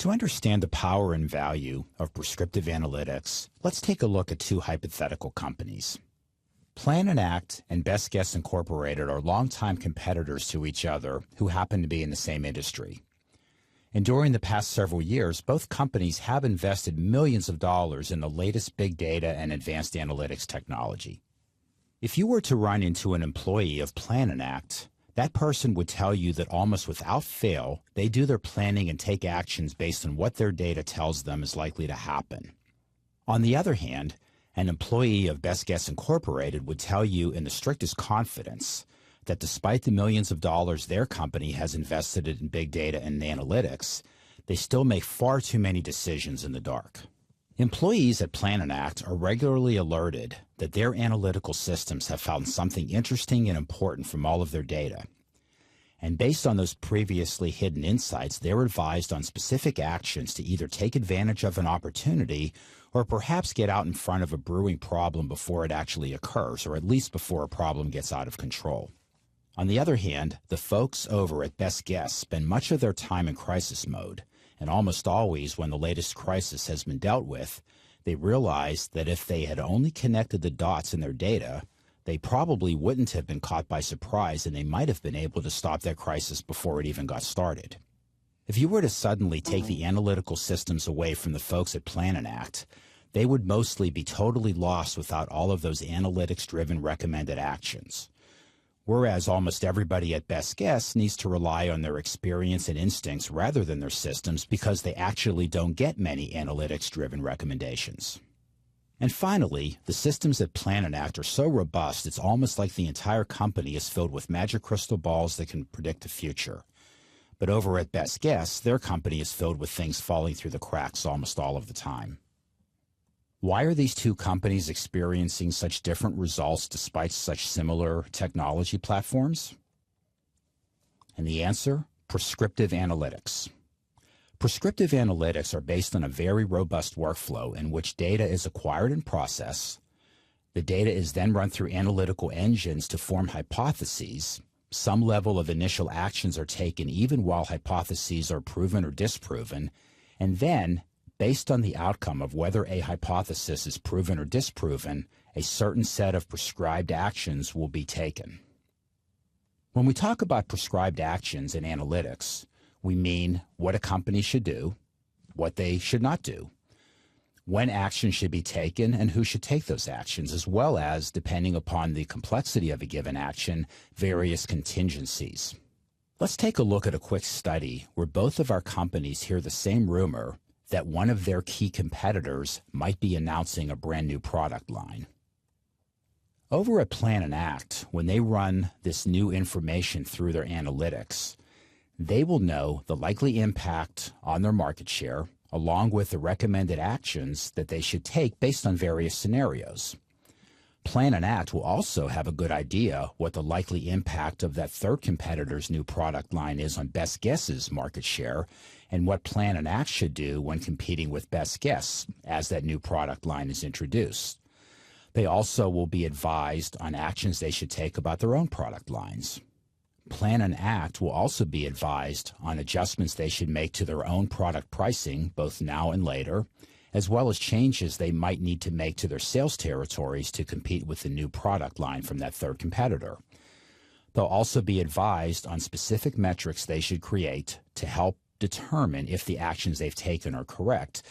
To understand the power and value of prescriptive analytics, let's take a look at two hypothetical companies. Plan and Act and Best Guess Incorporated are longtime competitors to each other who happen to be in the same industry. And during the past several years, both companies have invested millions of dollars in the latest big data and advanced analytics technology. If you were to run into an employee of Plan and Act, that person would tell you that almost without fail, they do their planning and take actions based on what their data tells them is likely to happen. On the other hand, an employee of Best Guess Incorporated would tell you in the strictest confidence that despite the millions of dollars their company has invested in big data and analytics, they still make far too many decisions in the dark. Employees at Plan and Act are regularly alerted that their analytical systems have found something interesting and important from all of their data. And based on those previously hidden insights, they're advised on specific actions to either take advantage of an opportunity or perhaps get out in front of a brewing problem before it actually occurs, or at least before a problem gets out of control. On the other hand, the folks over at Best Guess spend much of their time in crisis mode, and almost always when the latest crisis has been dealt with, they realize that if they had only connected the dots in their data, they probably wouldn't have been caught by surprise and they might have been able to stop that crisis before it even got started. If you were to suddenly take the analytical systems away from the folks at Plan and Act, they would mostly be totally lost without all of those analytics-driven recommended actions. Whereas almost everybody at Best Guess needs to rely on their experience and instincts rather than their systems because they actually don't get many analytics-driven recommendations. And finally, the systems at Plan and Act are so robust it's almost like the entire company is filled with magic crystal balls that can predict the future. But over at Best Guess, their company is filled with things falling through the cracks almost all of the time. Why are these two companies experiencing such different results despite such similar technology platforms? And the answer, prescriptive analytics. Prescriptive analytics are based on a very robust workflow in which data is acquired and processed. The data is then run through analytical engines to form hypotheses. Some level of initial actions are taken even while hypotheses are proven or disproven, and then based on the outcome of whether a hypothesis is proven or disproven, a certain set of prescribed actions will be taken. When we talk about prescribed actions in analytics, we mean what a company should do, what they should not do, when actions should be taken and who should take those actions, as well as, depending upon the complexity of a given action, various contingencies. Let's take a look at a quick study where both of our companies hear the same rumor that one of their key competitors might be announcing a brand new product line. Over at Plan and Act, when they run this new information through their analytics, they will know the likely impact on their market share, along with the recommended actions that they should take based on various scenarios. Plan and Act will also have a good idea what the likely impact of that third competitor's new product line is on Best Guess's market share, and what Plan and Act should do when competing with Best Guess as that new product line is introduced. They also will be advised on actions they should take about their own product lines. Plan and Act will also be advised on adjustments they should make to their own product pricing, both now and later, as well as changes they might need to make to their sales territories to compete with the new product line from that third competitor. They'll also be advised on specific metrics they should create to help determine if the actions they've taken are correct.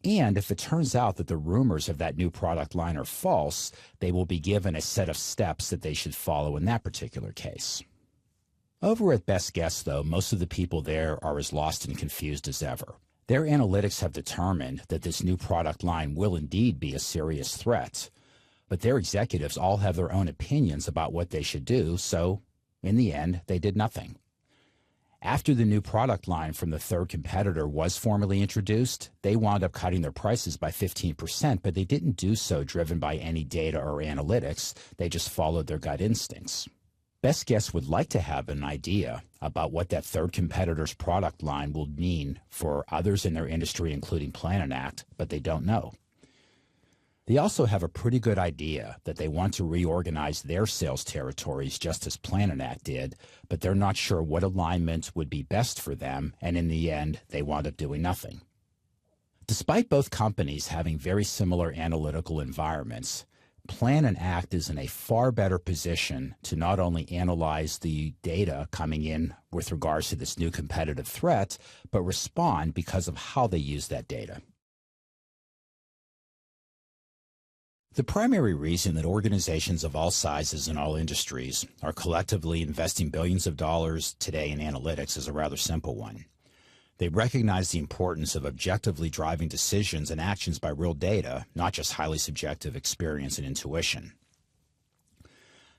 And if it turns out that the rumors of that new product line are false, they will be given a set of steps that they should follow in that particular case. Over at Best Guess, though, most of the people there are as lost and confused as ever. Their analytics have determined that this new product line will indeed be a serious threat, but their executives all have their own opinions about what they should do, so in the end, they did nothing. After the new product line from the third competitor was formally introduced, they wound up cutting their prices by 15%, but they didn't do so driven by any data or analytics. They just followed their gut instincts. Best Guess would like to have an idea about what that third competitor's product line will mean for others in their industry, including Plan and Act, but they don't know. They also have a pretty good idea that they want to reorganize their sales territories just as Plan and Act did, but they're not sure what alignment would be best for them, and in the end, they wound up doing nothing. Despite both companies having very similar analytical environments, Plan and Act is in a far better position to not only analyze the data coming in with regards to this new competitive threat, but respond because of how they use that data. The primary reason that organizations of all sizes and all industries are collectively investing billions of dollars today in analytics is a rather simple one. They recognize the importance of objectively driving decisions and actions by real data, not just highly subjective experience and intuition.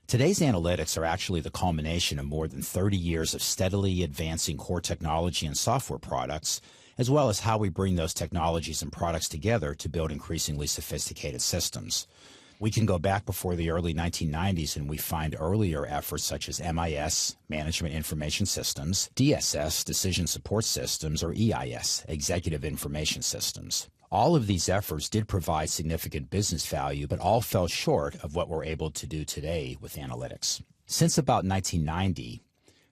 Today's analytics are actually the culmination of more than 30 years of steadily advancing core technology and software products, as well as how we bring those technologies and products together to build increasingly sophisticated systems. We can go back before the early 1990s and we find earlier efforts such as MIS, Management Information Systems, DSS, Decision Support Systems, or EIS, Executive Information Systems. All of these efforts did provide significant business value, but all fell short of what we're able to do today with analytics. Since about 1990,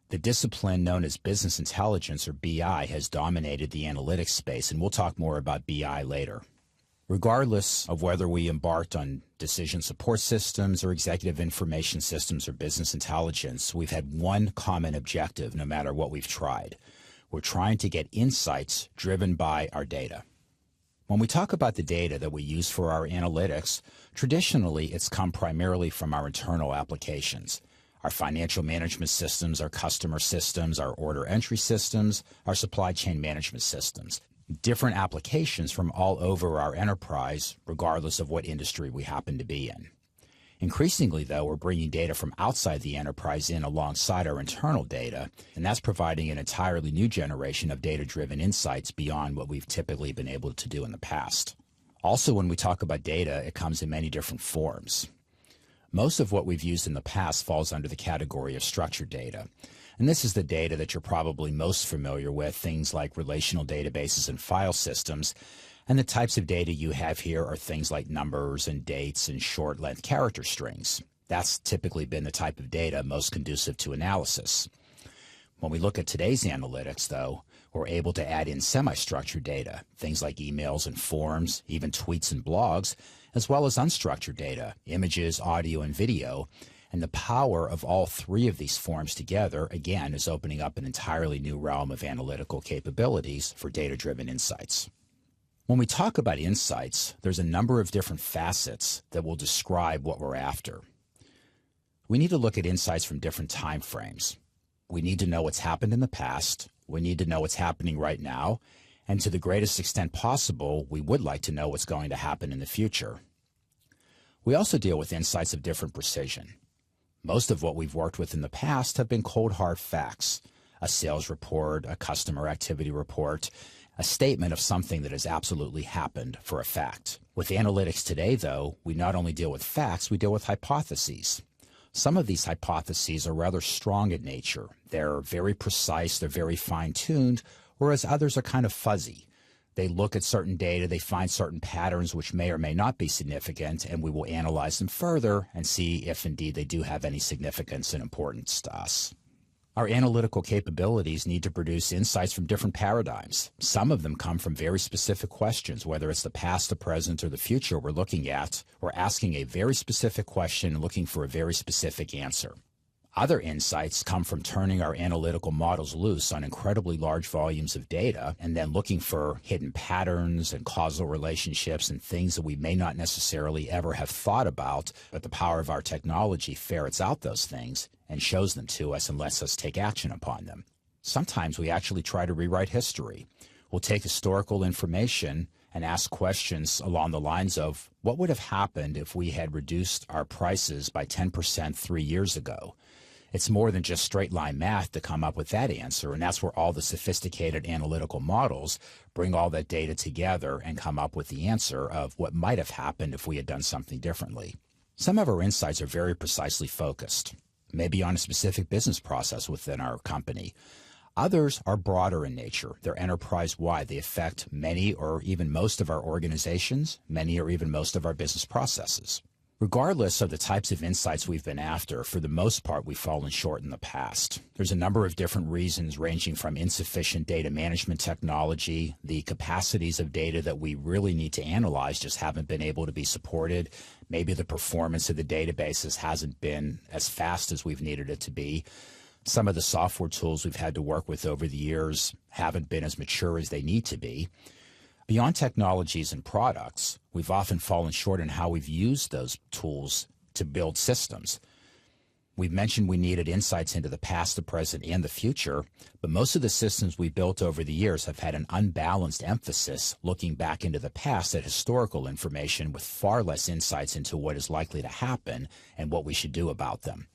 the discipline known as business intelligence, or BI, has dominated the analytics space, and we'll talk more about BI later. Regardless of whether we embarked on decision support systems or executive information systems or business intelligence, we've had one common objective no matter what we've tried. We're trying to get insights driven by our data. When we talk about the data that we use for our analytics, traditionally it's come primarily from our internal applications. Our financial management systems, our customer systems, our order entry systems, our supply chain management systems. Different applications from all over our enterprise, regardless of what industry we happen to be in. Increasingly, though, we're bringing data from outside the enterprise in alongside our internal data, and that's providing an entirely new generation of data-driven insights beyond what we've typically been able to do in the past. Also, when we talk about data, it comes in many different forms. Most of what we've used in the past falls under the category of structured data. And this is the data that you're probably most familiar with, things like relational databases and file systems. And the types of data you have here are things like numbers and dates and short-length character strings. That's typically been the type of data most conducive to analysis. When we look at today's analytics, though, we're able to add in semi-structured data, things like emails and forms, even tweets and blogs, as well as unstructured data, images, audio, and video. And the power of all three of these forms together, again, is opening up an entirely new realm of analytical capabilities for data-driven insights. When we talk about insights, there's a number of different facets that will describe what we're after. We need to look at insights from different time frames. We need to know what's happened in the past. We need to know what's happening right now. And to the greatest extent possible, we would like to know what's going to happen in the future. We also deal with insights of different precision. Most of what we've worked with in the past have been cold, hard facts, a sales report, a customer activity report, a statement of something that has absolutely happened for a fact. With analytics today, though, we not only deal with facts, we deal with hypotheses. Some of these hypotheses are rather strong in nature. They're very precise, they're very fine-tuned, whereas others are kind of fuzzy. They look at certain data, they find certain patterns which may or may not be significant, and we will analyze them further and see if indeed they do have any significance and importance to us. Our analytical capabilities need to produce insights from different paradigms. Some of them come from very specific questions, whether it's the past, the present, or the future we're looking at. We're asking a very specific question and looking for a very specific answer. Other insights come from turning our analytical models loose on incredibly large volumes of data and then looking for hidden patterns and causal relationships and things that we may not necessarily ever have thought about, but the power of our technology ferrets out those things and shows them to us and lets us take action upon them. Sometimes we actually try to rewrite history. We'll take historical information and ask questions along the lines of, what would have happened if we had reduced our prices by 10% 3 years ago? It's more than just straight line math to come up with that answer, and that's where all the sophisticated analytical models bring all that data together and come up with the answer of what might have happened if we had done something differently. Some of our insights are very precisely focused, maybe on a specific business process within our company. Others are broader in nature. They're enterprise-wide. They affect many or even most of our organizations, many or even most of our business processes. Regardless of the types of insights we've been after, for the most part, we've fallen short in the past. There's a number of different reasons, ranging from insufficient data management technology, the capacities of data that we really need to analyze just haven't been able to be supported. Maybe the performance of the databases hasn't been as fast as we've needed it to be. Some of the software tools we've had to work with over the years haven't been as mature as they need to be. Beyond technologies and products, we've often fallen short in how we've used those tools to build systems. We've mentioned we needed insights into the past, the present, and the future, but most of the systems we built over the years have had an unbalanced emphasis looking back into the past at historical information with far less insights into what is likely to happen and what we should do about them.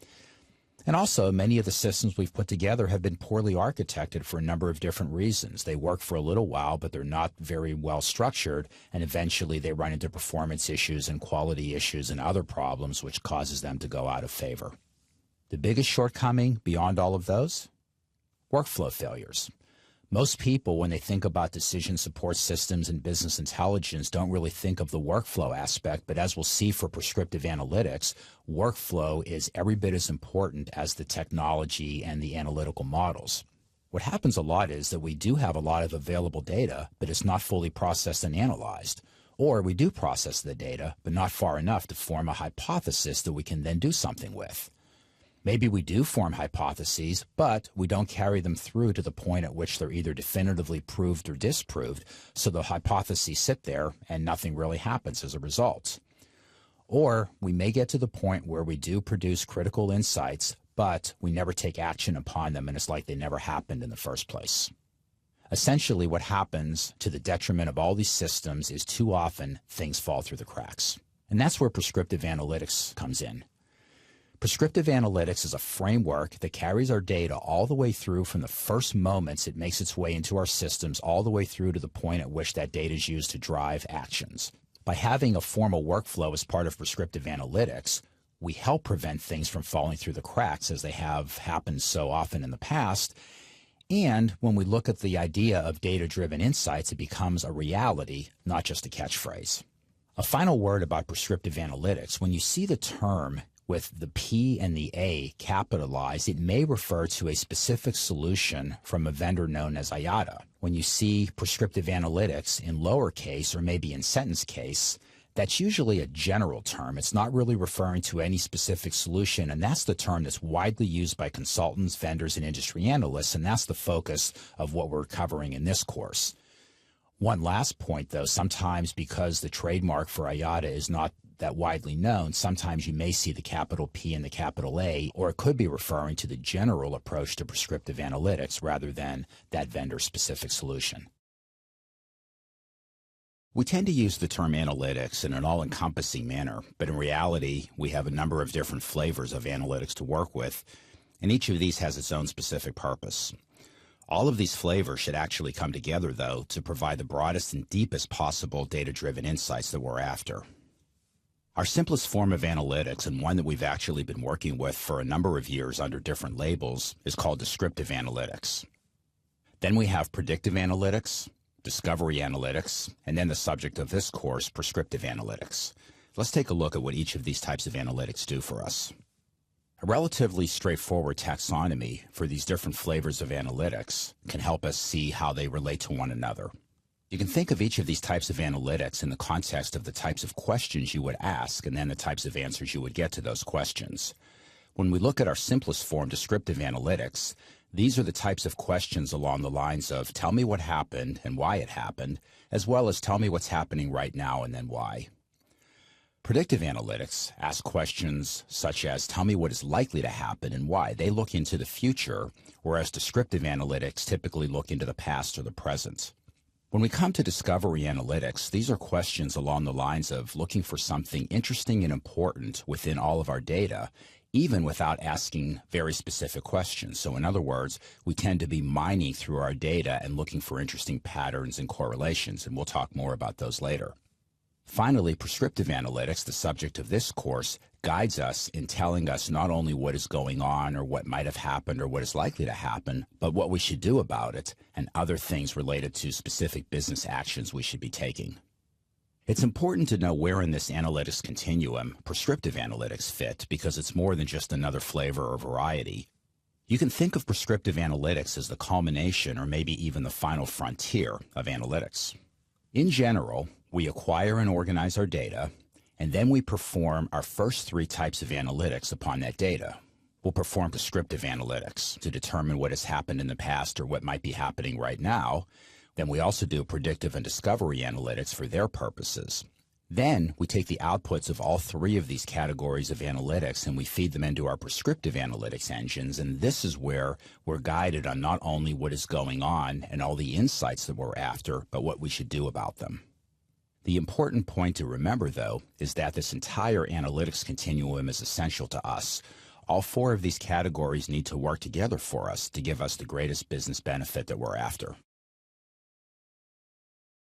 And also, many of the systems we've put together have been poorly architected for a number of different reasons. They work for a little while, but they're not very well structured, and eventually they run into performance issues and quality issues and other problems, which causes them to go out of favor. The biggest shortcoming beyond all of those? Workflow failures. Most people, when they think about decision support systems and business intelligence, don't really think of the workflow aspect, but as we'll see for prescriptive analytics, workflow is every bit as important as the technology and the analytical models. What happens a lot is that we do have a lot of available data, but it's not fully processed and analyzed. Or we do process the data, but not far enough to form a hypothesis that we can then do something with. Maybe we do form hypotheses, but we don't carry them through to the point at which they're either definitively proved or disproved, so the hypotheses sit there and nothing really happens as a result. Or we may get to the point where we do produce critical insights, but we never take action upon them, and it's like they never happened in the first place. Essentially, what happens to the detriment of all these systems is too often things fall through the cracks. And that's where prescriptive analytics comes in. Prescriptive analytics is a framework that carries our data all the way through from the first moments it makes its way into our systems all the way through to the point at which that data is used to drive actions. By having a formal workflow as part of prescriptive analytics, we help prevent things from falling through the cracks as they have happened so often in the past. And when we look at the idea of data-driven insights, it becomes a reality, not just a catchphrase. A final word about prescriptive analytics. When you see the term with the P and the A capitalized, it may refer to a specific solution from a vendor known as IATA. When you see prescriptive analytics in lowercase or maybe in sentence case, that's usually a general term. It's not really referring to any specific solution, and that's the term that's widely used by consultants, vendors, and industry analysts, and that's the focus of what we're covering in this course. One last point, though, sometimes because the trademark for IATA is not that widely known, sometimes you may see the capital P and the capital A, or it could be referring to the general approach to prescriptive analytics rather than that vendor-specific solution. We tend to use the term analytics in an all-encompassing manner, but in reality, we have a number of different flavors of analytics to work with, and each of these has its own specific purpose. All of these flavors should actually come together, though, to provide the broadest and deepest possible data-driven insights that we're after. Our simplest form of analytics, and one that we've actually been working with for a number of years under different labels, is called descriptive analytics. Then we have predictive analytics, discovery analytics, and then the subject of this course, prescriptive analytics. Let's take a look at what each of these types of analytics do for us. A relatively straightforward taxonomy for these different flavors of analytics can help us see how they relate to one another. You can think of each of these types of analytics in the context of the types of questions you would ask and then the types of answers you would get to those questions. When we look at our simplest form, descriptive analytics, these are the types of questions along the lines of tell me what happened and why it happened, as well as tell me what's happening right now and then why. Predictive analytics ask questions such as tell me what is likely to happen and why. They look into the future, whereas descriptive analytics typically look into the past or the present. When we come to discovery analytics, these are questions along the lines of looking for something interesting and important within all of our data, even without asking very specific questions. So in other words, we tend to be mining through our data and looking for interesting patterns and correlations, and we'll talk more about those later. Finally, prescriptive analytics, the subject of this course, guides us in telling us not only what is going on or what might have happened or what is likely to happen, but what we should do about it and other things related to specific business actions we should be taking. It's important to know where in this analytics continuum prescriptive analytics fit, because it's more than just another flavor or variety. You can think of prescriptive analytics as the culmination or maybe even the final frontier of analytics. In general, we acquire and organize our data, and then we perform our first three types of analytics upon that data. We'll perform prescriptive analytics to determine what has happened in the past or what might be happening right now. Then we also do predictive and discovery analytics for their purposes. Then we take the outputs of all three of these categories of analytics and we feed them into our prescriptive analytics engines, and this is where we're guided on not only what is going on and all the insights that we're after, but what we should do about them. The important point to remember, though, is that this entire analytics continuum is essential to us. All four of these categories need to work together for us to give us the greatest business benefit that we're after.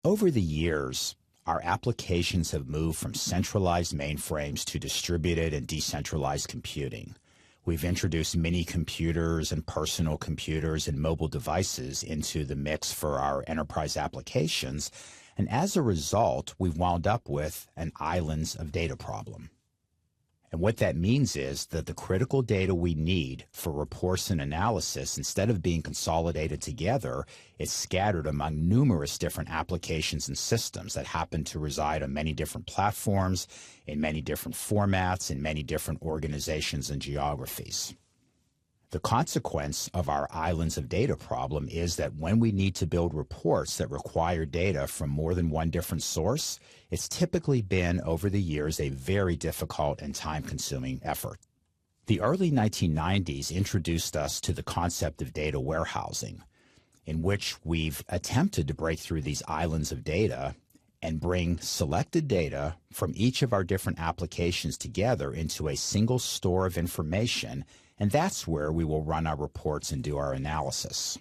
Over the years, our applications have moved from centralized mainframes to distributed and decentralized computing. We've introduced mini computers and personal computers and mobile devices into the mix for our enterprise applications, and as a result, we've wound up with an islands of data problem. And what that means is that the critical data we need for reports and analysis, instead of being consolidated together, is scattered among numerous different applications and systems that happen to reside on many different platforms, in many different formats, in many different organizations and geographies. The consequence of our islands of data problem is that when we need to build reports that require data from more than one different source, it's typically been, over the years, a very difficult and time-consuming effort. The early 1990s introduced us to the concept of data warehousing, in which we've attempted to break through these islands of data and bring selected data from each of our different applications together into a single store of information, and that's where we will run our reports and do our analysis.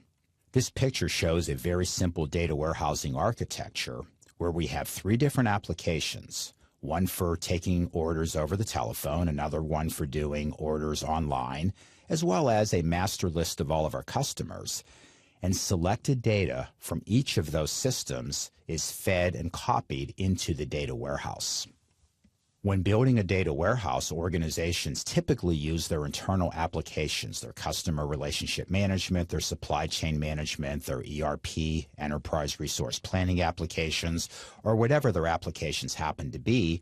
This picture shows a very simple data warehousing architecture where we have three different applications, one for taking orders over the telephone, another one for doing orders online, as well as a master list of all of our customers. And selected data from each of those systems is fed and copied into the data warehouse. When building a data warehouse, organizations typically use their internal applications, their customer relationship management, their supply chain management, their ERP, enterprise resource planning applications, or whatever their applications happen to be.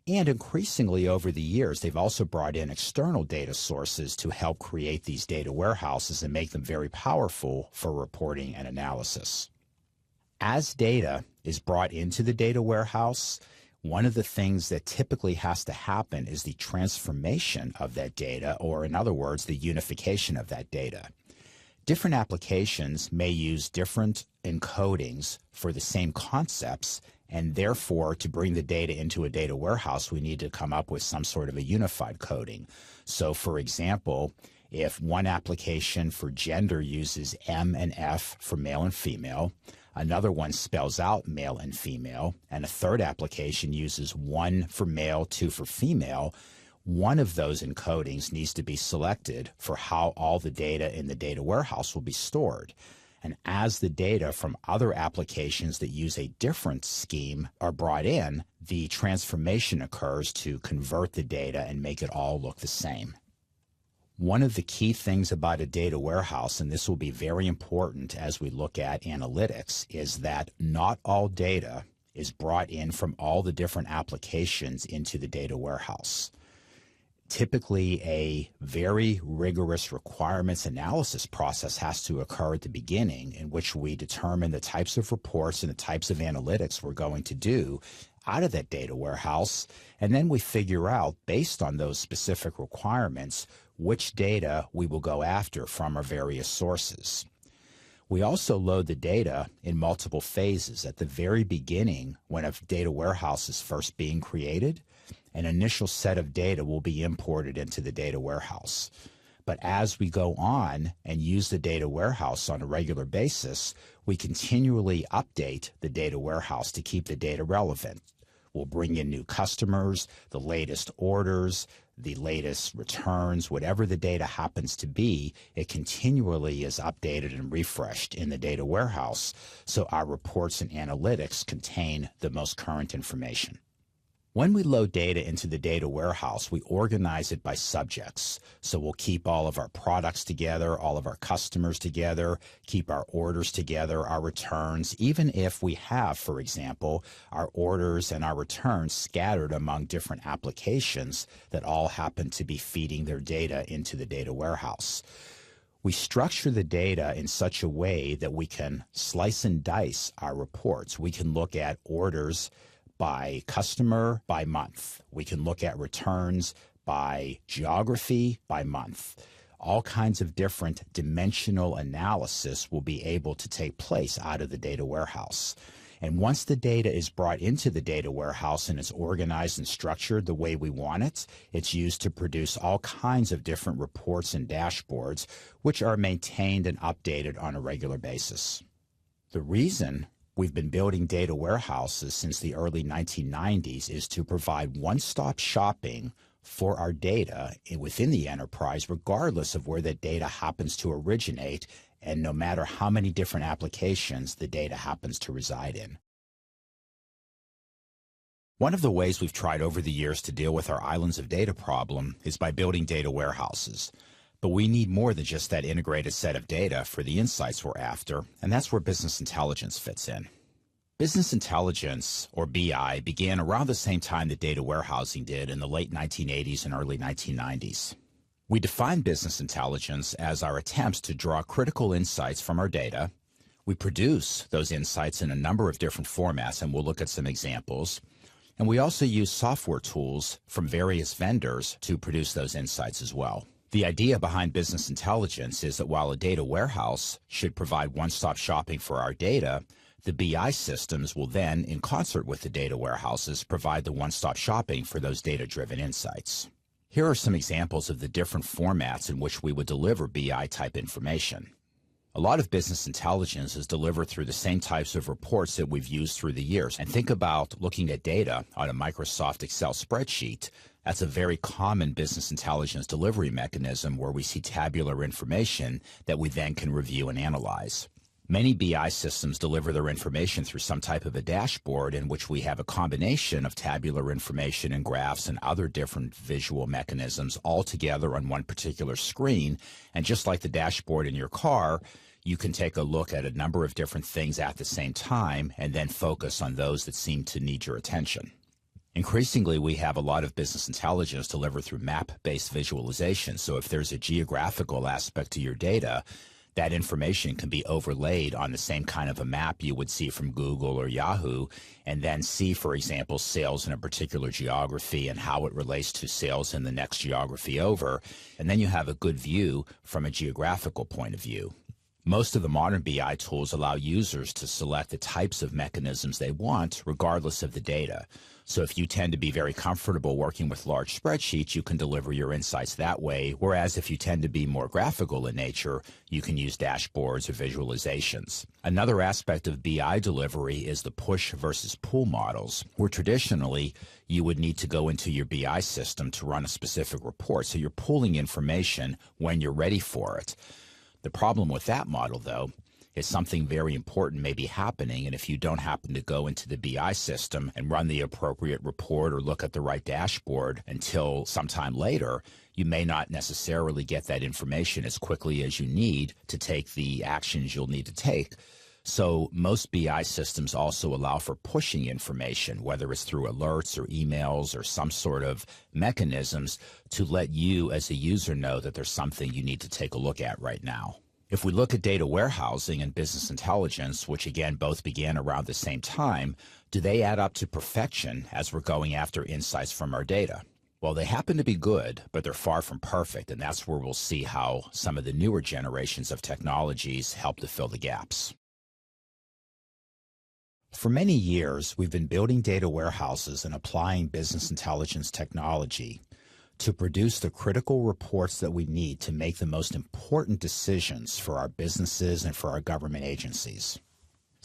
And increasingly over the years, they've also brought in external data sources to help create these data warehouses and make them very powerful for reporting and analysis. As data is brought into the data warehouse, one of the things that typically has to happen is the transformation of that data, or in other words, the unification of that data. Different applications may use different encodings for the same concepts, and therefore, to bring the data into a data warehouse, we need to come up with some sort of a unified coding. So, for example, if one application for gender uses M and F for male and female, another one spells out male and female, and a third application uses 1 for male, 2 for female, one of those encodings needs to be selected for how all the data in the data warehouse will be stored. And as the data from other applications that use a different scheme are brought in, the transformation occurs to convert the data and make it all look the same. One of the key things about a data warehouse, and this will be very important as we look at analytics, is that not all data is brought in from all the different applications into the data warehouse. Typically, a very rigorous requirements analysis process has to occur at the beginning, in which we determine the types of reports and the types of analytics we're going to do out of that data warehouse, and then we figure out, based on those specific requirements, which data we will go after from our various sources. We also load the data in multiple phases. At the very beginning, when a data warehouse is first being created, an initial set of data will be imported into the data warehouse. But as we go on and use the data warehouse on a regular basis, we continually update the data warehouse to keep the data relevant. will bring in new customers, the latest orders, the latest returns, whatever the data happens to be, it continually is updated and refreshed in the data warehouse, so our reports and analytics contain the most current information. When we load data into the data warehouse, we organize it by subjects. So we'll keep all of our products together, all of our customers together, keep our orders together, our returns, even if we have, for example, our orders and our returns scattered among different applications that all happen to be feeding their data into the data warehouse. We structure the data in such a way that we can slice and dice our reports. We can look at orders by customer, by month. We can look at returns by geography, by month. All kinds of different dimensional analysis will be able to take place out of the data warehouse. And once the data is brought into the data warehouse and it's organized and structured the way we want it, it's used to produce all kinds of different reports and dashboards, which are maintained and updated on a regular basis. The reason we've been building data warehouses since the early 1990s is to provide one-stop shopping for our data within the enterprise, regardless of where that data happens to originate and no matter how many different applications the data happens to reside in. One of the ways we've tried over the years to deal with our islands of data problem is by building data warehouses. But we need more than just that integrated set of data for the insights we're after, and that's where business intelligence fits in. Business intelligence, or BI, began around the same time that data warehousing did in the late 1980s and early 1990s. We define business intelligence as our attempts to draw critical insights from our data. We produce those insights in a number of different formats, and we'll look at some examples. And we also use software tools from various vendors to produce those insights as well. The idea behind business intelligence is that while a data warehouse should provide one-stop shopping for our data, the BI systems will then, in concert with the data warehouses, provide the one-stop shopping for those data-driven insights. Here are some examples of the different formats in which we would deliver BI-type information. A lot of business intelligence is delivered through the same types of reports that we've used through the years. And think about looking at data on a Microsoft Excel spreadsheet. That's a very common business intelligence delivery mechanism where we see tabular information that we then can review and analyze. Many BI systems deliver their information through some type of a dashboard in which we have a combination of tabular information and graphs and other different visual mechanisms all together on one particular screen. And just like the dashboard in your car, you can take a look at a number of different things at the same time and then focus on those that seem to need your attention. Increasingly, we have a lot of business intelligence delivered through map-based visualization. So if there's a geographical aspect to your data, that information can be overlaid on the same kind of a map you would see from Google or Yahoo, and then see, for example, sales in a particular geography and how it relates to sales in the next geography over. And then you have a good view from a geographical point of view. Most of the modern BI tools allow users to select the types of mechanisms they want, regardless of the data. So if you tend to be very comfortable working with large spreadsheets, you can deliver your insights that way. Whereas if you tend to be more graphical in nature, you can use dashboards or visualizations. Another aspect of BI delivery is the push versus pull models, where traditionally you would need to go into your BI system to run a specific report. So you're pulling information when you're ready for it. The problem with that model, though, is something very important may be happening, and if you don't happen to go into the BI system and run the appropriate report or look at the right dashboard until sometime later, you may not necessarily get that information as quickly as you need to take the actions you'll need to take. So most BI systems also allow for pushing information, whether it's through alerts or emails or some sort of mechanisms to let you as a user know that there's something you need to take a look at right now. If we look at data warehousing and business intelligence, which again both began around the same time, do they add up to perfection as we're going after insights from our data? Well, they happen to be good, but they're far from perfect, and that's where we'll see how some of the newer generations of technologies help to fill the gaps. For many years, we've been building data warehouses and applying business intelligence technology to produce the critical reports that we need to make the most important decisions for our businesses and for our government agencies.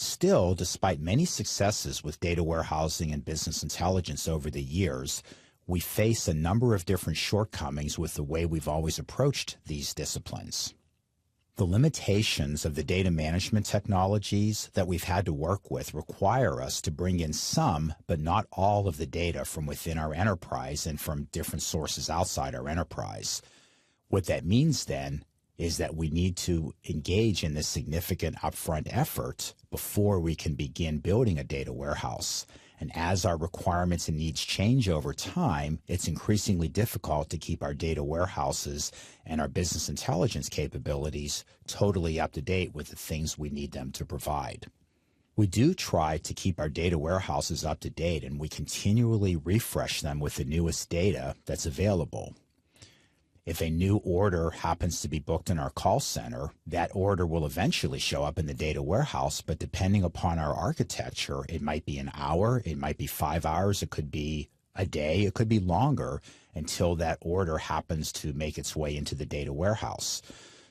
Still, despite many successes with data warehousing and business intelligence over the years, we face a number of different shortcomings with the way we've always approached these disciplines. The limitations of the data management technologies that we've had to work with require us to bring in some, but not all of the data from within our enterprise and from different sources outside our enterprise. What that means then is that we need to engage in this significant upfront effort before we can begin building a data warehouse. And as our requirements and needs change over time, it's increasingly difficult to keep our data warehouses and our business intelligence capabilities totally up to date with the things we need them to provide. We do try to keep our data warehouses up to date, and we continually refresh them with the newest data that's available. If a new order happens to be booked in our call center, that order will eventually show up in the data warehouse, but depending upon our architecture, it might be an hour, it might be 5 hours, it could be a day, it could be longer until that order happens to make its way into the data warehouse.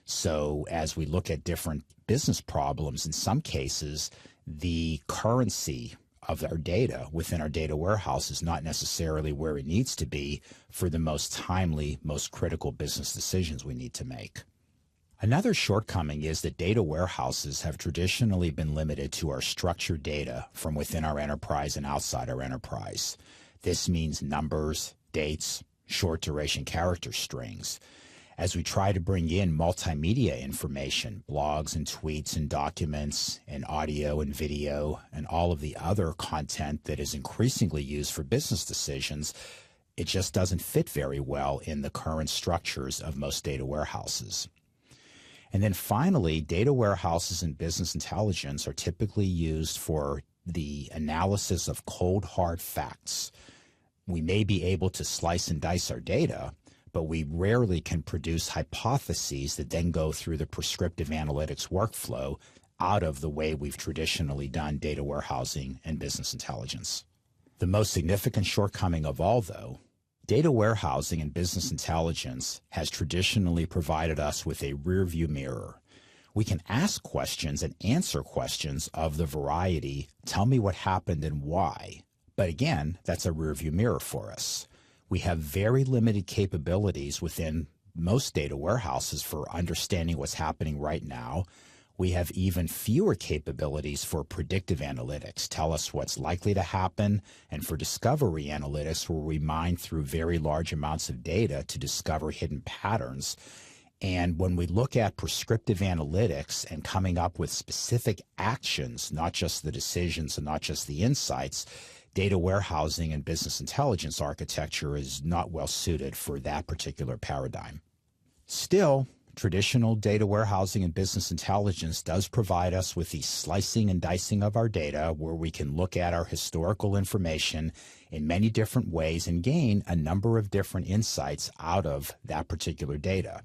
So as we look at different business problems, in some cases, the currency of our data within our data warehouse is not necessarily where it needs to be for the most timely, most critical business decisions we need to make. Another shortcoming is that data warehouses have traditionally been limited to our structured data from within our enterprise and outside our enterprise. This means numbers, dates, short duration character strings. As we try to bring in multimedia information, blogs and tweets and documents and audio and video and all of the other content that is increasingly used for business decisions, it just doesn't fit very well in the current structures of most data warehouses. And then finally, data warehouses and business intelligence are typically used for the analysis of cold, hard facts. We may be able to slice and dice our data, but we rarely can produce hypotheses that then go through the prescriptive analytics workflow out of the way we've traditionally done data warehousing and business intelligence. The most significant shortcoming of all, though, data warehousing and business intelligence has traditionally provided us with a rearview mirror. We can ask questions and answer questions of the variety, tell me what happened and why. But again, that's a rearview mirror for us. We have very limited capabilities within most data warehouses for understanding what's happening right now. We have even fewer capabilities for predictive analytics, tell us what's likely to happen, and for discovery analytics, where we mine through very large amounts of data to discover hidden patterns. And when we look at prescriptive analytics and coming up with specific actions, not just the decisions and not just the insights, data warehousing and business intelligence architecture is not well suited for that particular paradigm. Still, traditional data warehousing and business intelligence does provide us with the slicing and dicing of our data, where we can look at our historical information in many different ways and gain a number of different insights out of that particular data.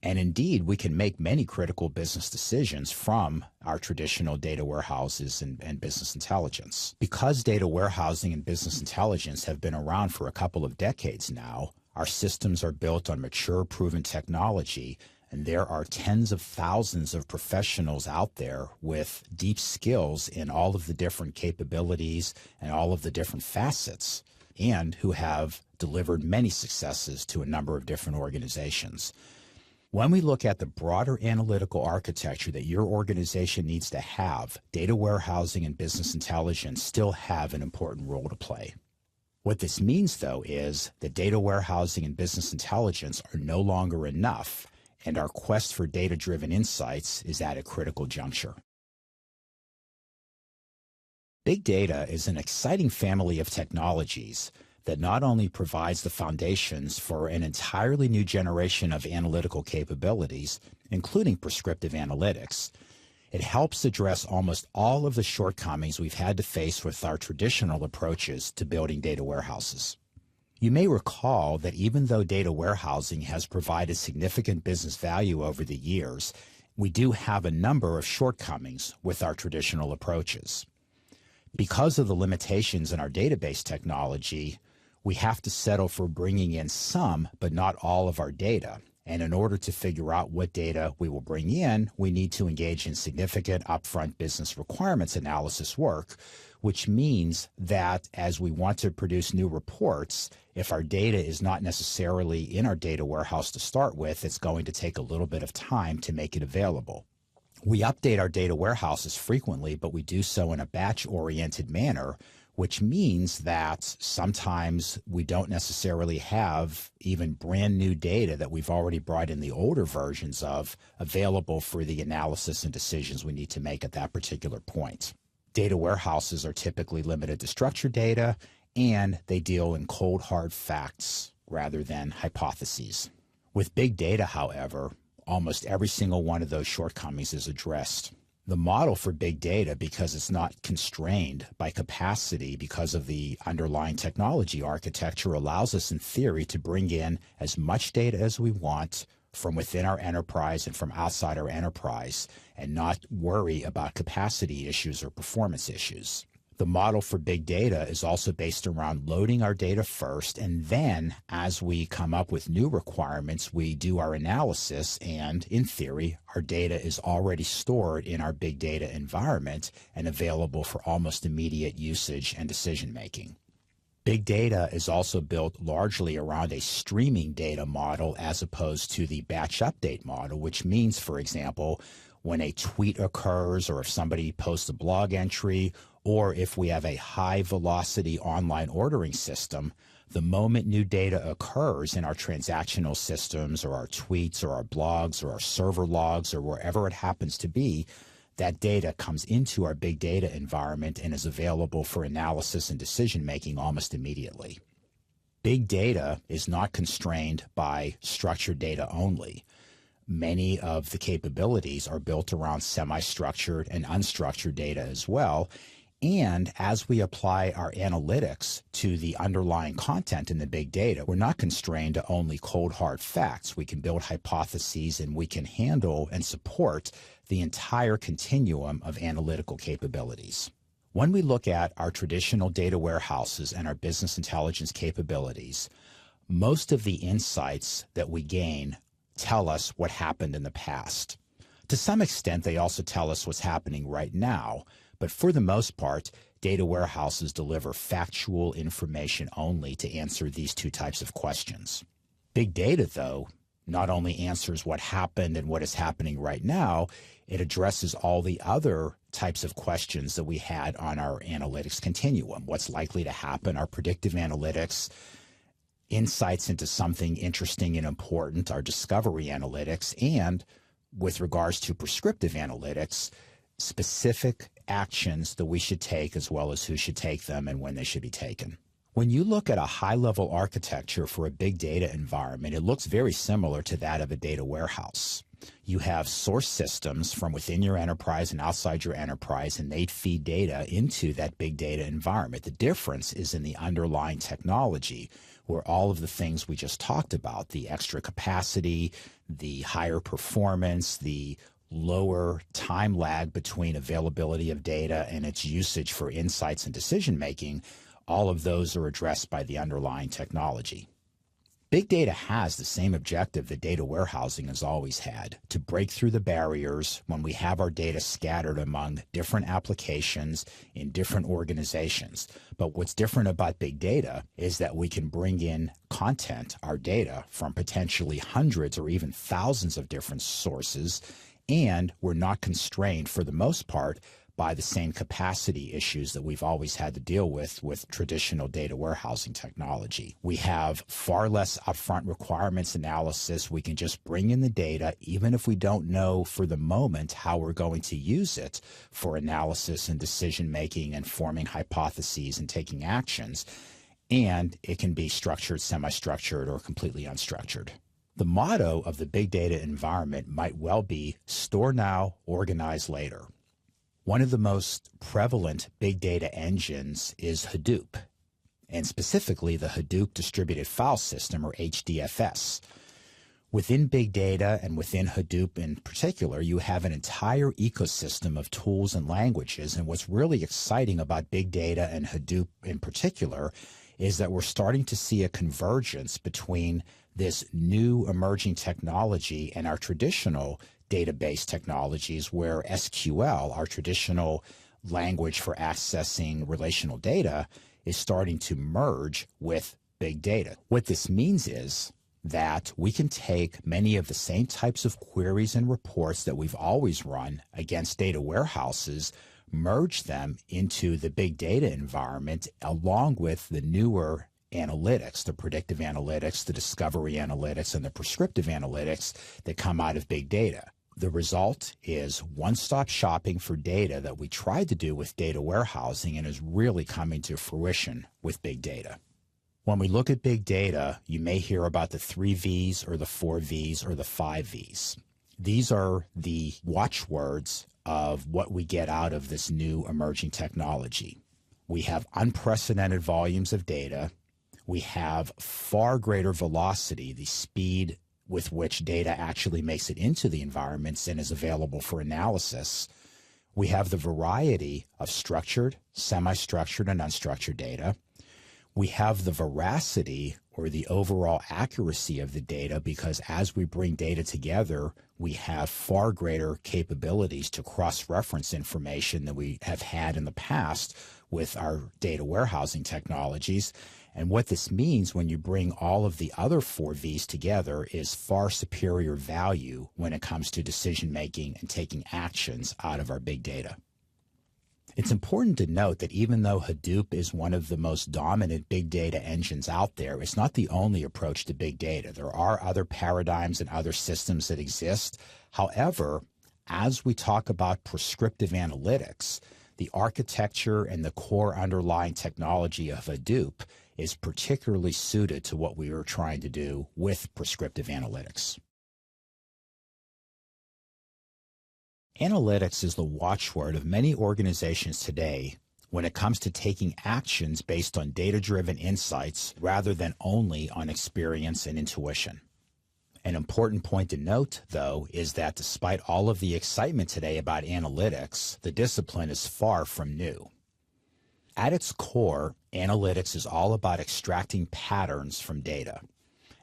And indeed, we can make many critical business decisions from our traditional data warehouses and business intelligence. Because data warehousing and business intelligence have been around for a couple of decades now, our systems are built on mature, proven technology, and there are tens of thousands of professionals out there with deep skills in all of the different capabilities and all of the different facets, and who have delivered many successes to a number of different organizations. When we look at the broader analytical architecture that your organization needs to have, data warehousing and business intelligence still have an important role to play. What this means, though, is that data warehousing and business intelligence are no longer enough, and our quest for data-driven insights is at a critical juncture. Big data is an exciting family of technologies that not only provides the foundations for an entirely new generation of analytical capabilities, including prescriptive analytics, it helps address almost all of the shortcomings we've had to face with our traditional approaches to building data warehouses. You may recall that even though data warehousing has provided significant business value over the years, we do have a number of shortcomings with our traditional approaches. Because of the limitations in our database technology, we have to settle for bringing in some, but not all of our data. And in order to figure out what data we will bring in, we need to engage in significant upfront business requirements analysis work, which means that as we want to produce new reports, if our data is not necessarily in our data warehouse to start with, it's going to take a little bit of time to make it available. We update our data warehouses frequently, but we do so in a batch-oriented manner, which means that sometimes we don't necessarily have even brand new data that we've already brought in the older versions of available for the analysis and decisions we need to make at that particular point. Data warehouses are typically limited to structured data, and they deal in cold, hard facts rather than hypotheses. With big data, however, almost every single one of those shortcomings is addressed. The model for big data, because it's not constrained by capacity because of the underlying technology architecture, allows us in theory to bring in as much data as we want from within our enterprise and from outside our enterprise and not worry about capacity issues or performance issues. The model for big data is also based around loading our data first, and then as we come up with new requirements, we do our analysis, and in theory, our data is already stored in our big data environment and available for almost immediate usage and decision making. Big data is also built largely around a streaming data model as opposed to the batch update model, which means, for example, when a tweet occurs or if somebody posts a blog entry or if we have a high velocity online ordering system, the moment new data occurs in our transactional systems or our tweets or our blogs or our server logs or wherever it happens to be, that data comes into our big data environment and is available for analysis and decision making almost immediately. Big data is not constrained by structured data only. Many of the capabilities are built around semi-structured and unstructured data as well. And as we apply our analytics to the underlying content in the big data, we're not constrained to only cold, hard facts. We can build hypotheses and we can handle and support the entire continuum of analytical capabilities. When we look at our traditional data warehouses and our business intelligence capabilities, most of the insights that we gain tell us what happened in the past. To some extent, they also tell us what's happening right now. But for the most part, data warehouses deliver factual information only to answer these two types of questions. Big data, though, not only answers what happened and what is happening right now, it addresses all the other types of questions that we had on our analytics continuum. What's likely to happen, our predictive analytics, insights into something interesting and important, our discovery analytics, and with regards to prescriptive analytics, specific actions that we should take as well as who should take them and when they should be taken. When you look at a high-level architecture for a big data environment, it looks very similar to that of a data warehouse. You have source systems from within your enterprise and outside your enterprise, and they feed data into that big data environment. The difference is in the underlying technology, where all of the things we just talked about, the extra capacity, the higher performance, the lower time lag between availability of data and its usage for insights and decision making, all of those are addressed by the underlying technology. Big data has the same objective that data warehousing has always had, to break through the barriers when we have our data scattered among different applications in different organizations. But what's different about big data is that we can bring in content, our data, from potentially hundreds or even thousands of different sources, and we're not constrained for the most part by the same capacity issues that we've always had to deal with traditional data warehousing technology. We have far less upfront requirements analysis. We can just bring in the data, even if we don't know for the moment how we're going to use it for analysis and decision making and forming hypotheses and taking actions. And it can be structured, semi-structured, or completely unstructured. The motto of the big data environment might well be store now, organize later. One of the most prevalent big data engines is Hadoop, and specifically the Hadoop Distributed File System, or HDFS. Within big data and within Hadoop in particular, you have an entire ecosystem of tools and languages. And what's really exciting about big data and Hadoop in particular is that we're starting to see a convergence between this new emerging technology and our traditional database technologies, where SQL, our traditional language for accessing relational data, is starting to merge with big data. What this means is that we can take many of the same types of queries and reports that we've always run against data warehouses, merge them into the big data environment, along with the newer analytics, the predictive analytics, the discovery analytics, and the prescriptive analytics that come out of big data. The result is one-stop shopping for data that we tried to do with data warehousing and is really coming to fruition with big data. When we look at big data, you may hear about the 3 V's or the 4 V's or the 5 V's. These are the watchwords of what we get out of this new emerging technology. We have unprecedented volumes of data. We have far greater velocity, the speed with which data actually makes it into the environments and is available for analysis. We have the variety of structured, semi-structured, and unstructured data. We have the veracity or the overall accuracy of the data, because as we bring data together, we have far greater capabilities to cross-reference information than we have had in the past with our data warehousing technologies. And what this means when you bring all of the other 4 V's together is far superior value when it comes to decision making and taking actions out of our big data. It's important to note that even though Hadoop is one of the most dominant big data engines out there, it's not the only approach to big data. There are other paradigms and other systems that exist. However, as we talk about prescriptive analytics, the architecture and the core underlying technology of Hadoop is particularly suited to what we are trying to do with prescriptive analytics. Analytics is the watchword of many organizations today when it comes to taking actions based on data-driven insights rather than only on experience and intuition. An important point to note, though, is that despite all of the excitement today about analytics, the discipline is far from new. At its core, analytics is all about extracting patterns from data.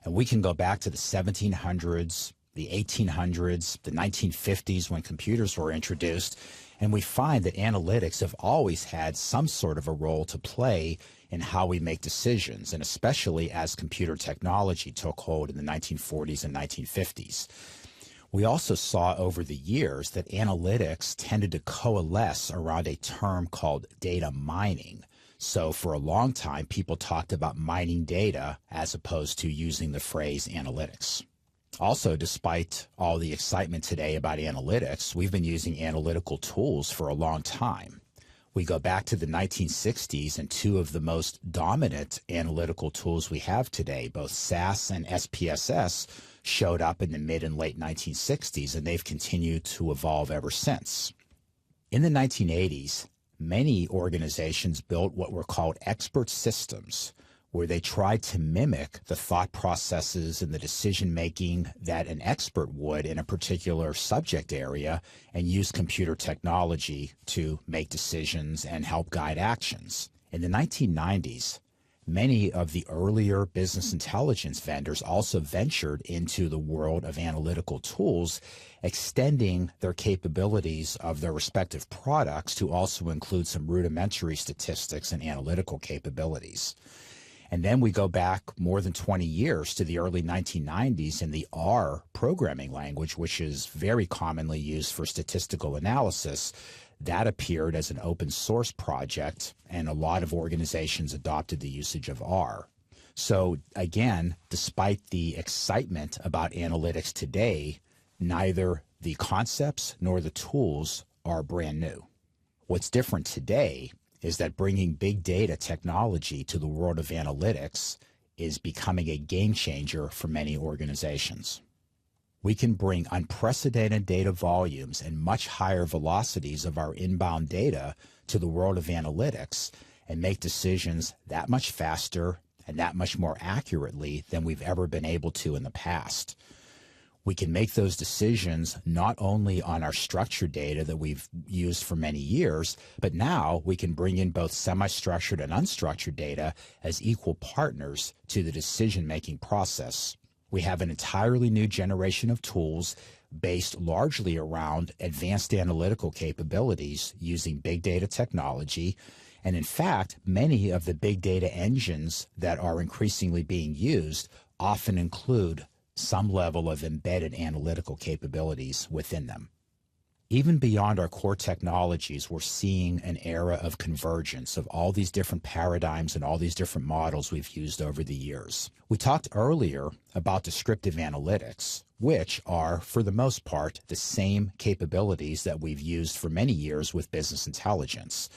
And we can go back to the 1700s, the 1800s, the 1950s when computers were introduced, and we find that analytics have always had some sort of a role to play in how we make decisions, and especially as computer technology took hold in the 1940s and 1950s. We also saw over the years that analytics tended to coalesce around a term called data mining. So for a long time, people talked about mining data as opposed to using the phrase analytics. Also, despite all the excitement today about analytics, we've been using analytical tools for a long time. We go back to the 1960s, and 2 of the most dominant analytical tools we have today, both SAS and SPSS, showed up in the mid and late 1960s, and they've continued to evolve ever since. In the 1980s, many organizations built what were called expert systems, where they tried to mimic the thought processes and the decision-making that an expert would in a particular subject area and use computer technology to make decisions and help guide actions. In the 1990s, many of the earlier business intelligence vendors also ventured into the world of analytical tools, extending their capabilities of their respective products to also include some rudimentary statistics and analytical capabilities. And then we go back more than 20 years to the early 1990s, and the R programming language, which is very commonly used for statistical analysis, that appeared as an open source project, and a lot of organizations adopted the usage of R. So again, despite the excitement about analytics today, neither the concepts nor the tools are brand new. What's different today is that bringing big data technology to the world of analytics is becoming a game changer for many organizations. We can bring unprecedented data volumes and much higher velocities of our inbound data to the world of analytics and make decisions that much faster and that much more accurately than we've ever been able to in the past. We can make those decisions not only on our structured data that we've used for many years, but now we can bring in both semi-structured and unstructured data as equal partners to the decision-making process. We have an entirely new generation of tools based largely around advanced analytical capabilities using big data technology. And in fact, many of the big data engines that are increasingly being used often include some level of embedded analytical capabilities within them. Even beyond our core technologies, we're seeing an era of convergence of all these different paradigms and all these different models we've used over the years. We talked earlier about descriptive analytics, which are, for the most part, the same capabilities that we've used for many years with business intelligence.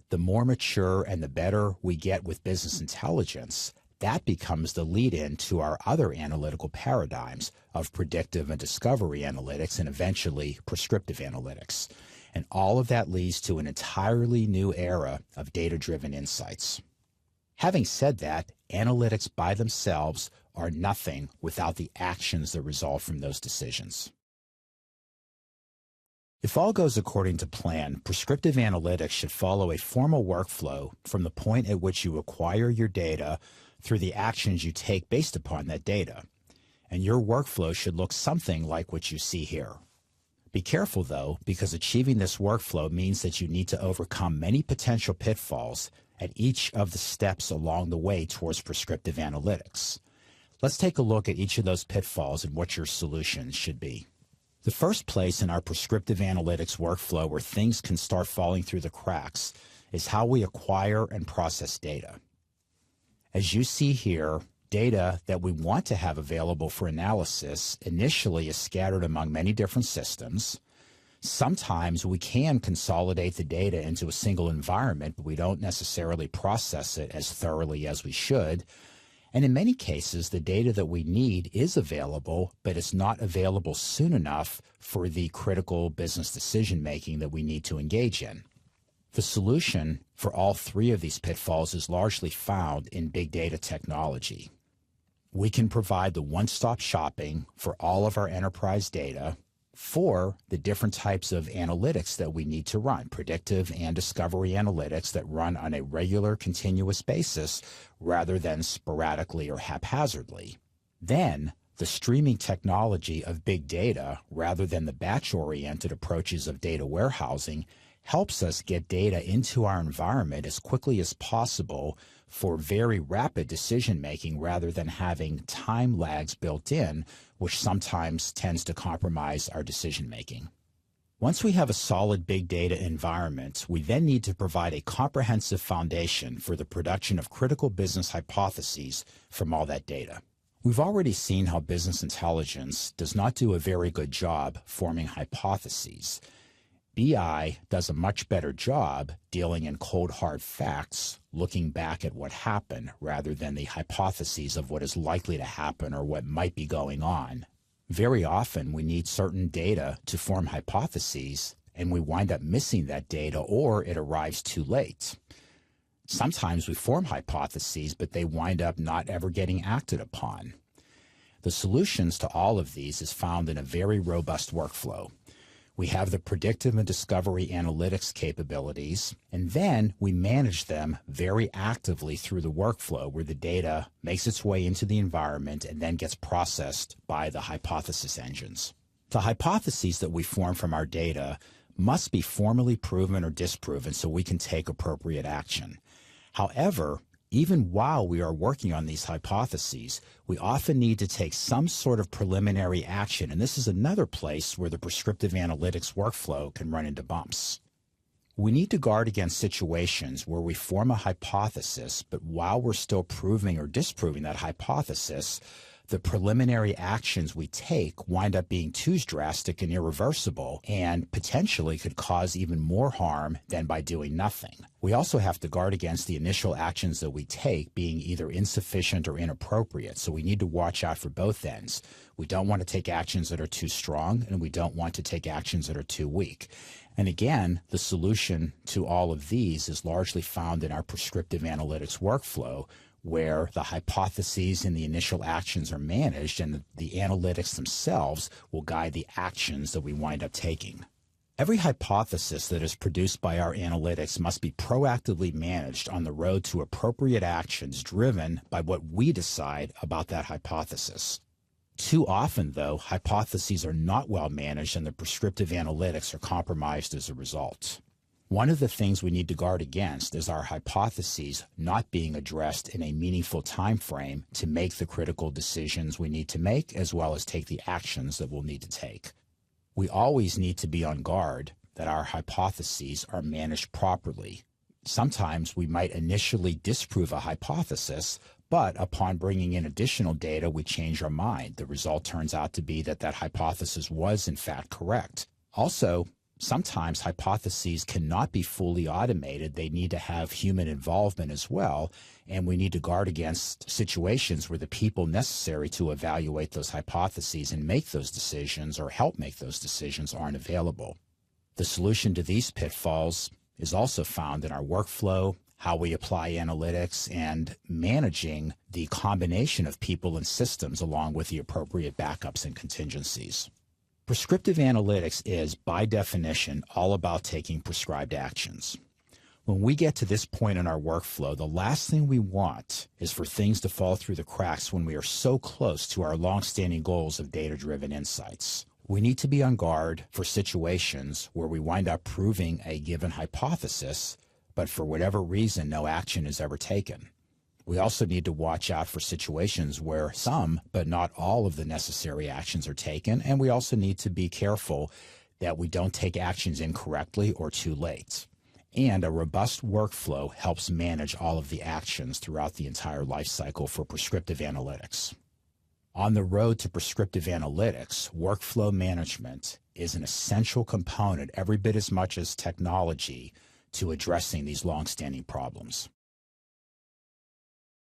The more mature and the better we get with business intelligence, that becomes the lead-in to our other analytical paradigms of predictive and discovery analytics and eventually prescriptive analytics. And all of that leads to an entirely new era of data-driven insights. Having said that, analytics by themselves are nothing without the actions that result from those decisions. If all goes according to plan, prescriptive analytics should follow a formal workflow from the point at which you acquire your data through the actions you take based upon that data. And your workflow should look something like what you see here. Be careful, though, because achieving this workflow means that you need to overcome many potential pitfalls at each of the steps along the way towards prescriptive analytics. Let's take a look at each of those pitfalls and what your solutions should be. The first place in our prescriptive analytics workflow where things can start falling through the cracks is how we acquire and process data. As you see here, data that we want to have available for analysis initially is scattered among many different systems. Sometimes we can consolidate the data into a single environment, but we don't necessarily process it as thoroughly as we should. And in many cases, the data that we need is available, but it's not available soon enough for the critical business decision-making that we need to engage in. The solution for all three of these pitfalls is largely found in big data technology. We can provide the one-stop shopping for all of our enterprise data for the different types of analytics that we need to run, predictive and discovery analytics that run on a regular, continuous basis rather than sporadically or haphazardly. Then, the streaming technology of big data, rather than the batch-oriented approaches of data warehousing, helps us get data into our environment as quickly as possible for very rapid decision-making rather than having time lags built in, which sometimes tends to compromise our decision-making. Once we have a solid big data environment, we then need to provide a comprehensive foundation for the production of critical business hypotheses from all that data. We've already seen how business intelligence does not do a very good job forming hypotheses. BI does a much better job dealing in cold hard facts, looking back at what happened rather than the hypotheses of what is likely to happen or what might be going on. Very often we need certain data to form hypotheses and we wind up missing that data or it arrives too late. Sometimes we form hypotheses, but they wind up not ever getting acted upon. The solutions to all of these is found in a very robust workflow. We have the predictive and discovery analytics capabilities, and then we manage them very actively through the workflow where the data makes its way into the environment and then gets processed by the hypothesis engines. The hypotheses that we form from our data must be formally proven or disproven so we can take appropriate action. However, even while we are working on these hypotheses, we often need to take some sort of preliminary action, and this is another place where the prescriptive analytics workflow can run into bumps. We need to guard against situations where we form a hypothesis, but while we're still proving or disproving that hypothesis, the preliminary actions we take wind up being too drastic and irreversible and potentially could cause even more harm than by doing nothing. We also have to guard against the initial actions that we take being either insufficient or inappropriate, so we need to watch out for both ends. We don't want to take actions that are too strong, and we don't want to take actions that are too weak. And again, the solution to all of these is largely found in our prescriptive analytics workflow, where the hypotheses and the initial actions are managed, and the analytics themselves will guide the actions that we wind up taking. Every hypothesis that is produced by our analytics must be proactively managed on the road to appropriate actions driven by what we decide about that hypothesis. Too often, though, hypotheses are not well managed and the prescriptive analytics are compromised as a result. One of the things we need to guard against is our hypotheses not being addressed in a meaningful time frame to make the critical decisions we need to make, as well as take the actions that we'll need to take. We always need to be on guard that our hypotheses are managed properly. Sometimes we might initially disprove a hypothesis, but upon bringing in additional data, we change our mind. The result turns out to be that that hypothesis was in fact correct. Also, sometimes hypotheses cannot be fully automated. They need to have human involvement as well, and we need to guard against situations where the people necessary to evaluate those hypotheses and make those decisions or help make those decisions aren't available. The solution to these pitfalls is also found in our workflow, how we apply analytics, and managing the combination of people and systems along with the appropriate backups and contingencies. Prescriptive analytics is, by definition, all about taking prescribed actions. When we get to this point in our workflow, the last thing we want is for things to fall through the cracks when we are so close to our long-standing goals of data-driven insights. We need to be on guard for situations where we wind up proving a given hypothesis, but for whatever reason, no action is ever taken. We also need to watch out for situations where some, but not all of the necessary actions are taken, and we also need to be careful that we don't take actions incorrectly or too late. And a robust workflow helps manage all of the actions throughout the entire life cycle for prescriptive analytics. On the road to prescriptive analytics, workflow management is an essential component, every bit as much as technology, to addressing these long-standing problems.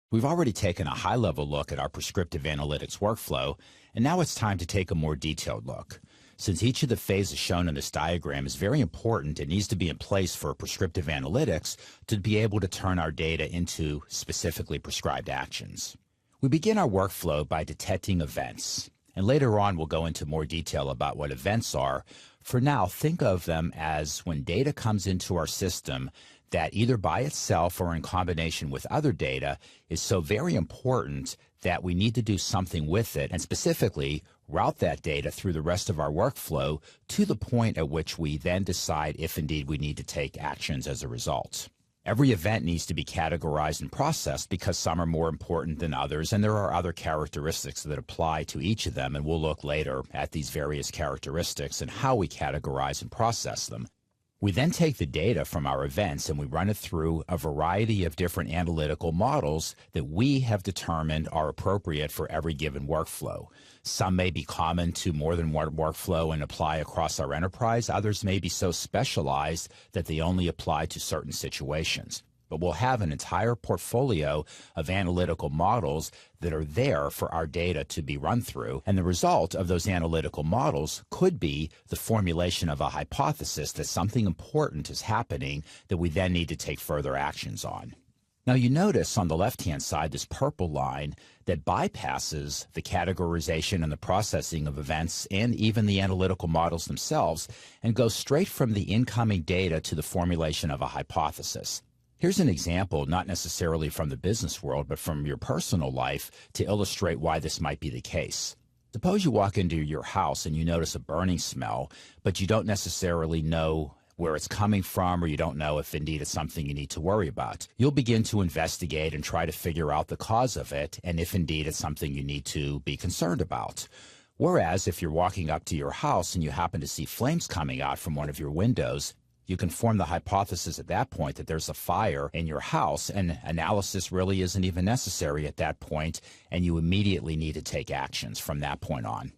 We've already taken a high-level look at our prescriptive analytics workflow, and now it's time to take a more detailed look. Since each of the phases shown in this diagram is very important, it needs to be in place for prescriptive analytics to be able to turn our data into specifically prescribed actions. We begin our workflow by detecting events, and later on we'll go into more detail about what events are. For now, think of them as when data comes into our system that either by itself or in combination with other data is so very important that we need to do something with it, and specifically route that data through the rest of our workflow to the point at which we then decide if indeed we need to take actions as a result. Every event needs to be categorized and processed because some are more important than others, and there are other characteristics that apply to each of them, and we'll look later at these various characteristics and how we categorize and process them. We then take the data from our events and we run it through a variety of different analytical models that we have determined are appropriate for every given workflow. Some may be common to more than one workflow and apply across our enterprise. Others may be so specialized that they only apply to certain situations. But we'll have an entire portfolio of analytical models that are there for our data to be run through, and the result of those analytical models could be the formulation of a hypothesis that something important is happening that we then need to take further actions on. Now you notice on the left-hand side this purple line that bypasses the categorization and the processing of events and even the analytical models themselves and goes straight from the incoming data to the formulation of a hypothesis. Here's an example, not necessarily from the business world, but from your personal life to illustrate why this might be the case. Suppose you walk into your house and you notice a burning smell, but you don't necessarily know where it's coming from, or you don't know if indeed it's something you need to worry about. You'll begin to investigate and try to figure out the cause of it, and if indeed it's something you need to be concerned about. Whereas if you're walking up to your house and you happen to see flames coming out from one of your windows, you can form the hypothesis at that point that there's a fire in your house, and analysis really isn't even necessary at that point, and you immediately need to take actions from that point on.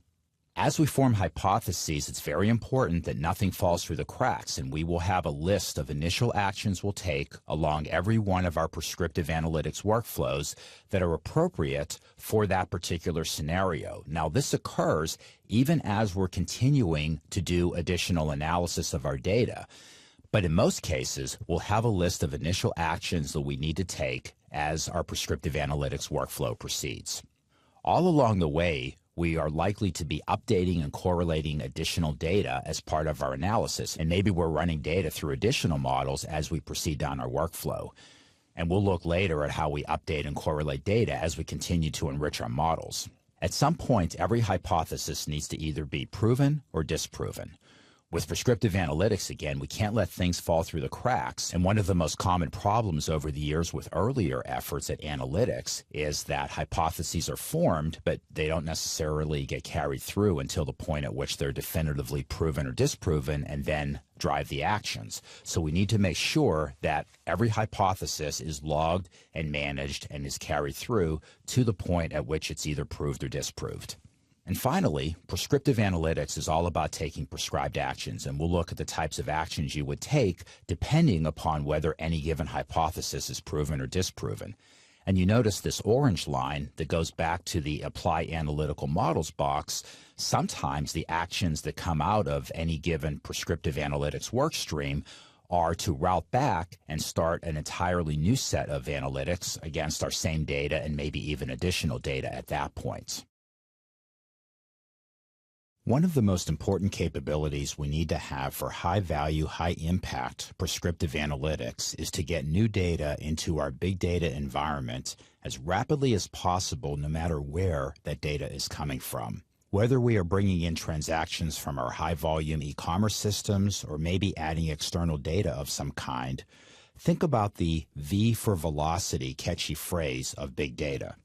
As we form hypotheses, it's very important that nothing falls through the cracks, and we will have a list of initial actions we'll take along every one of our prescriptive analytics workflows that are appropriate for that particular scenario. Now, this occurs even as we're continuing to do additional analysis of our data. But in most cases, we'll have a list of initial actions that we need to take as our prescriptive analytics workflow proceeds. All along the way, we are likely to be updating and correlating additional data as part of our analysis, and maybe we're running data through additional models as we proceed down our workflow. And we'll look later at how we update and correlate data as we continue to enrich our models. At some point, every hypothesis needs to either be proven or disproven. With prescriptive analytics, again, we can't let things fall through the cracks. And one of the most common problems over the years with earlier efforts at analytics is that hypotheses are formed, but they don't necessarily get carried through until the point at which they're definitively proven or disproven and then drive the actions. So we need to make sure that every hypothesis is logged and managed and is carried through to the point at which it's either proved or disproved. And finally, prescriptive analytics is all about taking prescribed actions, and we'll look at the types of actions you would take depending upon whether any given hypothesis is proven or disproven. And you notice this orange line that goes back to the Apply Analytical Models box. Sometimes the actions that come out of any given prescriptive analytics workstream are to route back and start an entirely new set of analytics against our same data and maybe even additional data at that point. One of the most important capabilities we need to have for high-value, high-impact prescriptive analytics is to get new data into our big data environment as rapidly as possible, no matter where that data is coming from. Whether we are bringing in transactions from our high-volume e-commerce systems or maybe adding external data of some kind, think about the V for velocity catchy phrase of big data.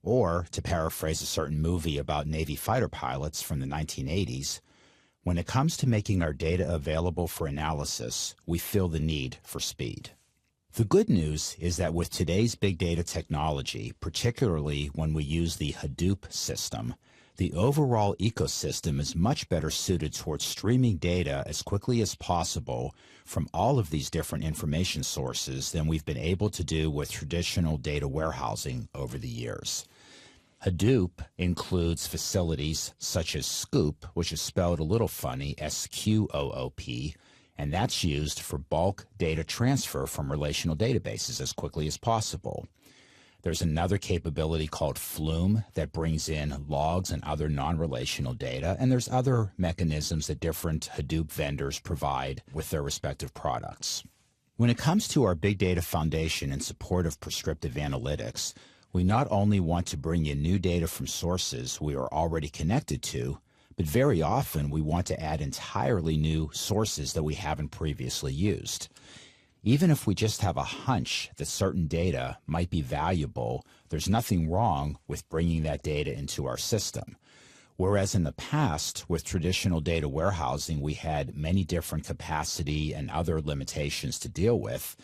Or, to paraphrase a certain movie about Navy fighter pilots from the 1980s, when it comes to making our data available for analysis, we feel the need for speed. The good news is that with today's big data technology, particularly when we use the Hadoop system, the overall ecosystem is much better suited towards streaming data as quickly as possible from all of these different information sources than we've been able to do with traditional data warehousing over the years. Hadoop includes facilities such as Scoop, which is spelled a little funny, S-Q-O-O-P, and that's used for bulk data transfer from relational databases as quickly as possible. There's another capability called Flume that brings in logs and other non-relational data, and there's other mechanisms that different Hadoop vendors provide with their respective products. When it comes to our big data foundation in support of prescriptive analytics, we not only want to bring in new data from sources we are already connected to, but very often we want to add entirely new sources that we haven't previously used. Even if we just have a hunch that certain data might be valuable, there's nothing wrong with bringing that data into our system. Whereas in the past, with traditional data warehousing, we had many different capacity and other limitations to deal with,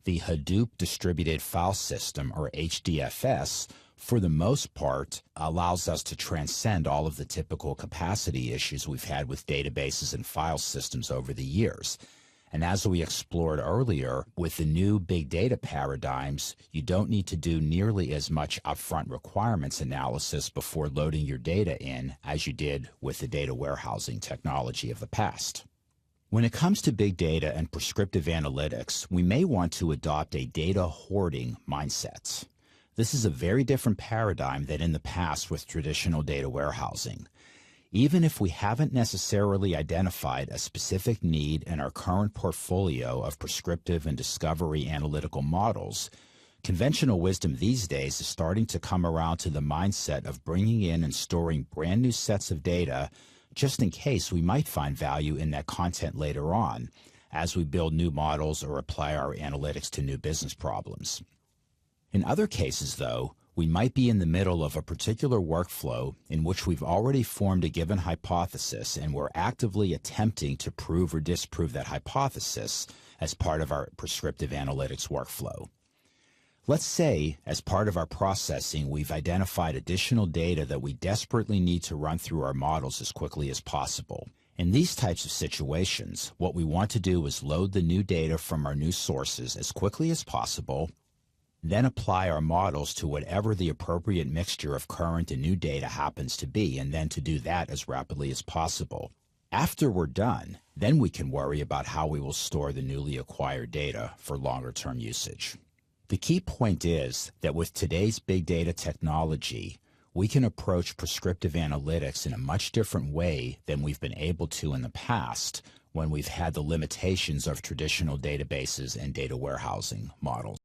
the Hadoop Distributed File System, or HDFS, for the most part, allows us to transcend all of the typical capacity issues we've had with databases and file systems over the years. And as we explored earlier, with the new big data paradigms, you don't need to do nearly as much upfront requirements analysis before loading your data in as you did with the data warehousing technology of the past. When it comes to big data and prescriptive analytics, we may want to adopt a data hoarding mindset. This is a very different paradigm than in the past with traditional data warehousing. Even if we haven't necessarily identified a specific need in our current portfolio of prescriptive and discovery analytical models, conventional wisdom these days is starting to come around to the mindset of bringing in and storing brand new sets of data just in case we might find value in that content later on as we build new models or apply our analytics to new business problems. In other cases, though, we might be in the middle of a particular workflow in which we've already formed a given hypothesis and we're actively attempting to prove or disprove that hypothesis as part of our prescriptive analytics workflow. Let's say, as part of our processing, we've identified additional data that we desperately need to run through our models as quickly as possible. In these types of situations, what we want to do is load the new data from our new sources as quickly as possible, then apply our models to whatever the appropriate mixture of current and new data happens to be, and then to do that as rapidly as possible. After we're done, then we can worry about how we will store the newly acquired data for longer-term usage. The key point is that with today's big data technology, we can approach prescriptive analytics in a much different way than we've been able to in the past when we've had the limitations of traditional databases and data warehousing models.